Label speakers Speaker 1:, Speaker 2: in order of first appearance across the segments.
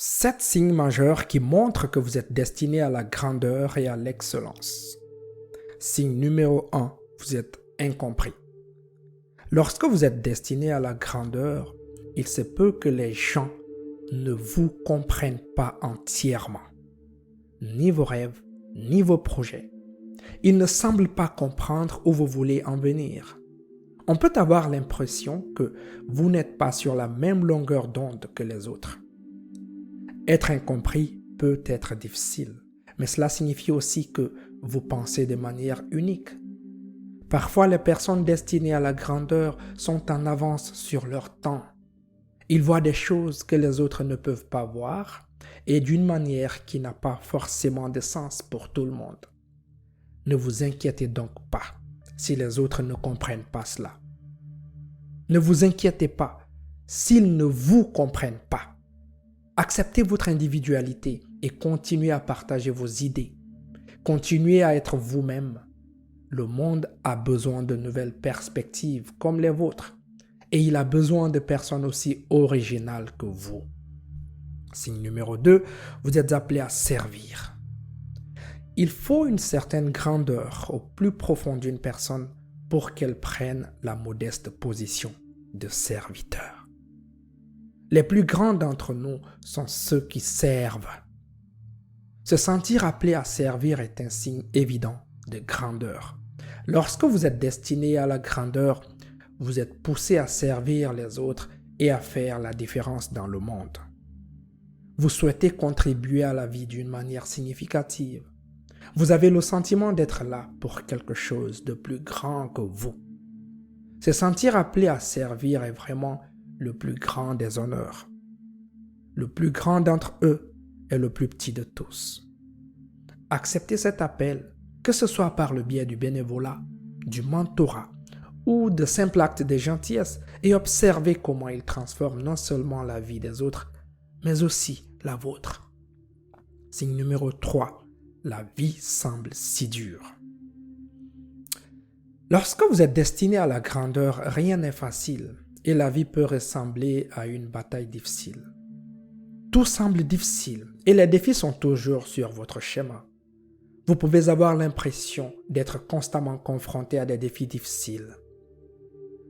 Speaker 1: 7 signes majeurs qui montrent que vous êtes destiné à la grandeur et à l'excellence. Signe numéro 1, vous êtes incompris. Lorsque vous êtes destiné à la grandeur, il se peut que les gens ne vous comprennent pas entièrement. Ni vos rêves, ni vos projets. Ils ne semblent pas comprendre où vous voulez en venir. On peut avoir l'impression que vous n'êtes pas sur la même longueur d'onde que les autres. Être incompris peut être difficile, mais cela signifie aussi que vous pensez de manière unique. Parfois, les personnes destinées à la grandeur sont en avance sur leur temps. Ils voient des choses que les autres ne peuvent pas voir et d'une manière qui n'a pas forcément de sens pour tout le monde. Ne vous inquiétez donc pas si les autres ne comprennent pas cela. Ne vous inquiétez pas s'ils ne vous comprennent pas. Acceptez votre individualité et continuez à partager vos idées. Continuez à être vous-même. Le monde a besoin de nouvelles perspectives comme les vôtres et il a besoin de personnes aussi originales que vous. Signe numéro 2, vous êtes appelé à servir. Il faut une certaine grandeur au plus profond d'une personne pour qu'elle prenne la modeste position de serviteur. Les plus grands d'entre nous sont ceux qui servent. Se sentir appelé à servir est un signe évident de grandeur. Lorsque vous êtes destiné à la grandeur, vous êtes poussé à servir les autres et à faire la différence dans le monde. Vous souhaitez contribuer à la vie d'une manière significative. Vous avez le sentiment d'être là pour quelque chose de plus grand que vous. Se sentir appelé à servir est vraiment le plus grand des honneurs. Le plus grand d'entre eux est le plus petit de tous. Acceptez cet appel, que ce soit par le biais du bénévolat, du mentorat ou de simples actes de gentillesse et observez comment il transforme non seulement la vie des autres, mais aussi la vôtre. Signe numéro 3, la vie semble si dure. Lorsque vous êtes destiné à la grandeur, rien n'est facile et la vie peut ressembler à une bataille difficile. Tout semble difficile et les défis sont toujours sur votre schéma. Vous pouvez avoir l'impression d'être constamment confronté à des défis difficiles.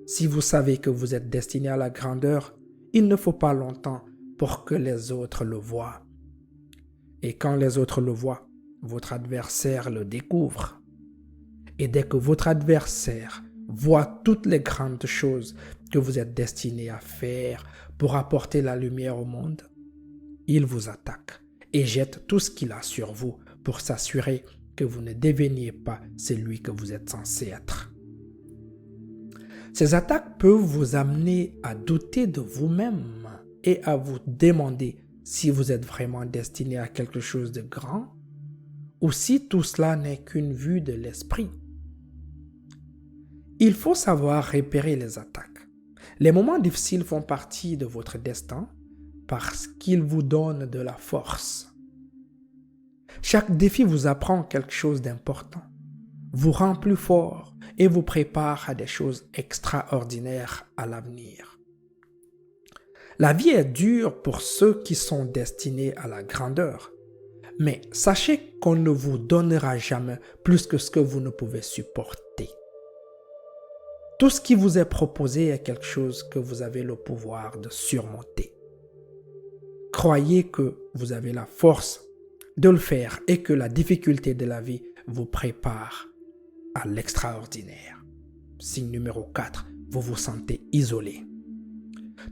Speaker 1: Si vous savez que vous êtes destiné à la grandeur, il ne faut pas longtemps pour que les autres le voient. Et quand les autres le voient, votre adversaire le découvre. Et dès que votre adversaire voit toutes les grandes choses que vous êtes destiné à faire pour apporter la lumière au monde, il vous attaque et jette tout ce qu'il a sur vous pour s'assurer que vous ne deveniez pas celui que vous êtes censé être. Ces attaques peuvent vous amener à douter de vous-même et à vous demander si vous êtes vraiment destiné à quelque chose de grand ou si tout cela n'est qu'une vue de l'esprit. Il faut savoir repérer les attaques. Les moments difficiles font partie de votre destin parce qu'ils vous donnent de la force. Chaque défi vous apprend quelque chose d'important, vous rend plus fort et vous prépare à des choses extraordinaires à l'avenir. La vie est dure pour ceux qui sont destinés à la grandeur, mais sachez qu'on ne vous donnera jamais plus que ce que vous ne pouvez supporter. Tout ce qui vous est proposé est quelque chose que vous avez le pouvoir de surmonter. Croyez que vous avez la force de le faire et que la difficulté de la vie vous prépare à l'extraordinaire. Signe numéro 4, vous vous sentez isolé.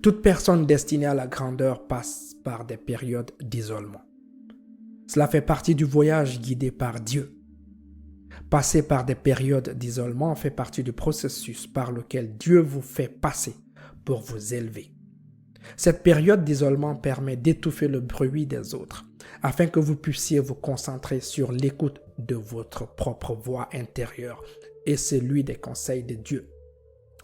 Speaker 1: Toute personne destinée à la grandeur passe par des périodes d'isolement. Cela fait partie du voyage guidé par Dieu. Passer par des périodes d'isolement fait partie du processus par lequel Dieu vous fait passer pour vous élever. Cette période d'isolement permet d'étouffer le bruit des autres afin que vous puissiez vous concentrer sur l'écoute de votre propre voix intérieure et celui des conseils de Dieu.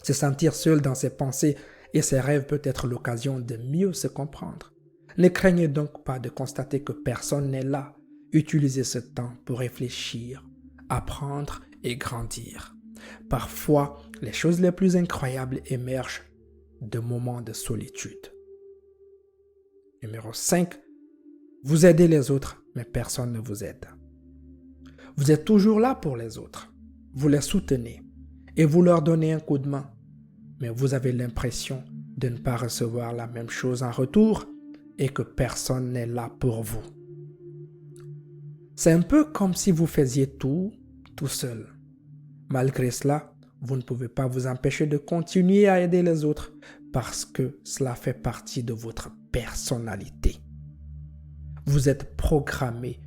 Speaker 1: Se sentir seul dans ses pensées et ses rêves peut être l'occasion de mieux se comprendre. Ne craignez donc pas de constater que personne n'est là. Utilisez ce temps pour réfléchir, apprendre et grandir. Parfois, les choses les plus incroyables émergent de moments de solitude. Numéro 5, Vous aidez les autres, mais personne ne vous aide. Vous êtes toujours là pour les autres. Vous les soutenez et vous leur donnez un coup de main. Mais vous avez l'impression de ne pas recevoir la même chose en retour et que personne n'est là pour vous. C'est un peu comme si vous faisiez tout seul. Malgré cela, vous ne pouvez pas vous empêcher de continuer à aider les autres parce que cela fait partie de votre personnalité. Vous êtes programmé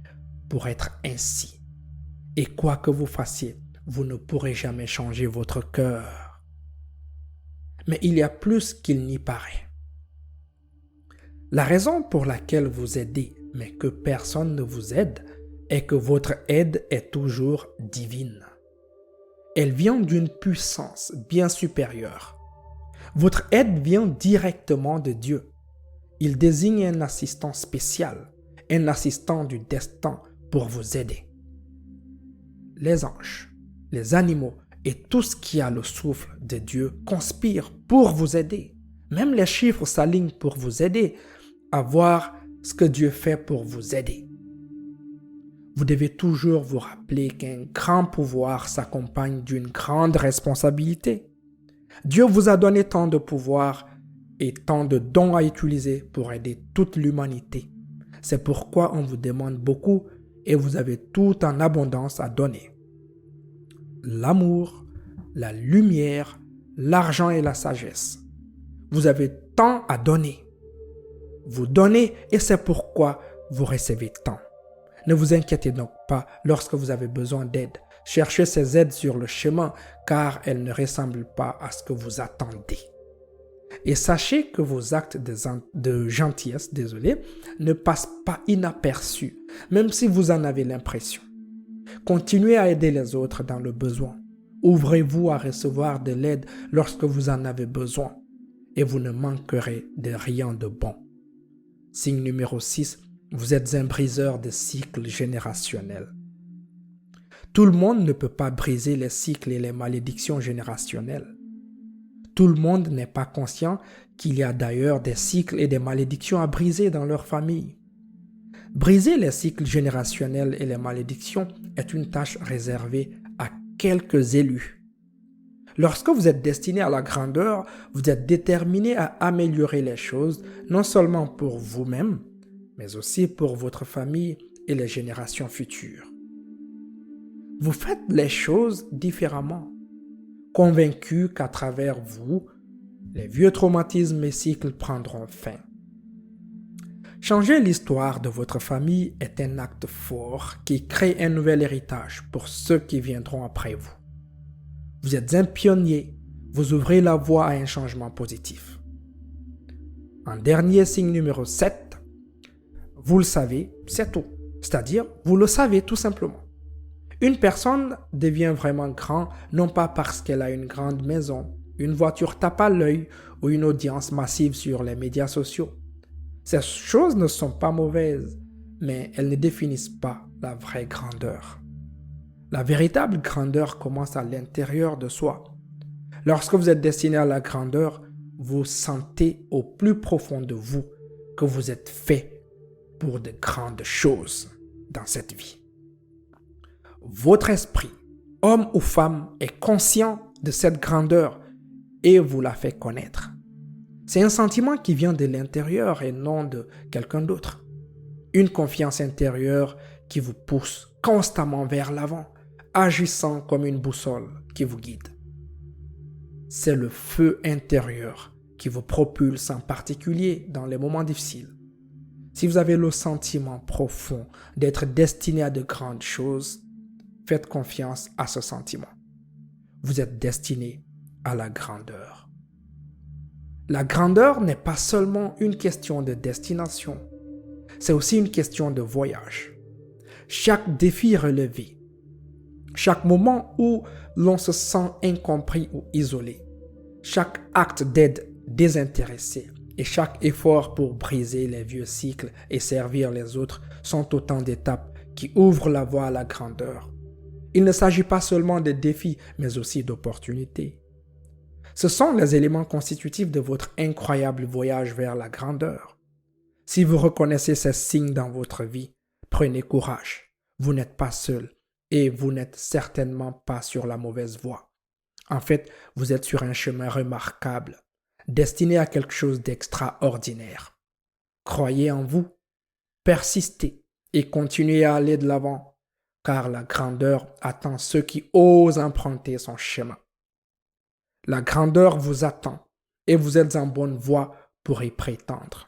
Speaker 1: pour être ainsi. Et quoi que vous fassiez, vous ne pourrez jamais changer votre cœur. Mais il y a plus qu'il n'y paraît. La raison pour laquelle vous aidez, mais que personne ne vous aide, est que votre aide est toujours divine. Elle vient d'une puissance bien supérieure. Votre aide vient directement de Dieu. Il désigne un assistant spécial, un assistant du destin pour vous aider. Les anges, les animaux et tout ce qui a le souffle de Dieu conspirent pour vous aider. Même les chiffres s'alignent pour vous aider à voir ce que Dieu fait pour vous aider. Vous devez toujours vous rappeler qu'un grand pouvoir s'accompagne d'une grande responsabilité. Dieu vous a donné tant de pouvoir et tant de dons à utiliser pour aider toute l'humanité. C'est pourquoi on vous demande beaucoup et vous avez tout en abondance à donner. L'amour, la lumière, l'argent et la sagesse. Vous avez tant à donner. Vous donnez et c'est pourquoi vous recevez tant. Ne vous inquiétez donc pas lorsque vous avez besoin d'aide. Cherchez ces aides sur le chemin car elles ne ressemblent pas à ce que vous attendez. Et sachez que vos actes de gentillesse, ne passent pas inaperçus, même si vous en avez l'impression. Continuez à aider les autres dans le besoin. Ouvrez-vous à recevoir de l'aide lorsque vous en avez besoin et vous ne manquerez de rien de bon. Signe numéro 6. Vous êtes un briseur de cycles générationnels. Tout le monde ne peut pas briser les cycles et les malédictions générationnelles. Tout le monde n'est pas conscient qu'il y a d'ailleurs des cycles et des malédictions à briser dans leur famille. Briser les cycles générationnels et les malédictions est une tâche réservée à quelques élus. Lorsque vous êtes destiné à la grandeur, vous êtes déterminé à améliorer les choses, non seulement pour vous-même, mais aussi pour votre famille et les générations futures. Vous faites les choses différemment, convaincu qu'à travers vous, les vieux traumatismes et cycles prendront fin. Changer l'histoire de votre famille est un acte fort qui crée un nouvel héritage pour ceux qui viendront après vous. Vous êtes un pionnier, vous ouvrez la voie à un changement positif. En dernier, signe numéro 7, vous le savez, c'est tout. C'est-à-dire, vous le savez tout simplement. Une personne devient vraiment grand, non pas parce qu'elle a une grande maison, une voiture tape à l'œil ou une audience massive sur les médias sociaux. Ces choses ne sont pas mauvaises, mais elles ne définissent pas la vraie grandeur. La véritable grandeur commence à l'intérieur de soi. Lorsque vous êtes destiné à la grandeur, vous sentez au plus profond de vous que vous êtes fait pour de grandes choses dans cette vie. Votre esprit, homme ou femme, est conscient de cette grandeur et vous la fait connaître. C'est un sentiment qui vient de l'intérieur et non de quelqu'un d'autre. Une confiance intérieure qui vous pousse constamment vers l'avant, agissant comme une boussole qui vous guide. C'est le feu intérieur qui vous propulse en particulier dans les moments difficiles. Si vous avez le sentiment profond d'être destiné à de grandes choses, faites confiance à ce sentiment. Vous êtes destiné à la grandeur. La grandeur n'est pas seulement une question de destination, c'est aussi une question de voyage. Chaque défi relevé, chaque moment où l'on se sent incompris ou isolé, chaque acte d'aide désintéressé et chaque effort pour briser les vieux cycles et servir les autres sont autant d'étapes qui ouvrent la voie à la grandeur. Il ne s'agit pas seulement de défis, mais aussi d'opportunités. Ce sont les éléments constitutifs de votre incroyable voyage vers la grandeur. Si vous reconnaissez ces signes dans votre vie, prenez courage. Vous n'êtes pas seul et vous n'êtes certainement pas sur la mauvaise voie. En fait, vous êtes sur un chemin remarquable, destiné à quelque chose d'extraordinaire. Croyez en vous, persistez et continuez à aller de l'avant, car la grandeur attend ceux qui osent emprunter son chemin. La grandeur vous attend et vous êtes en bonne voie pour y prétendre.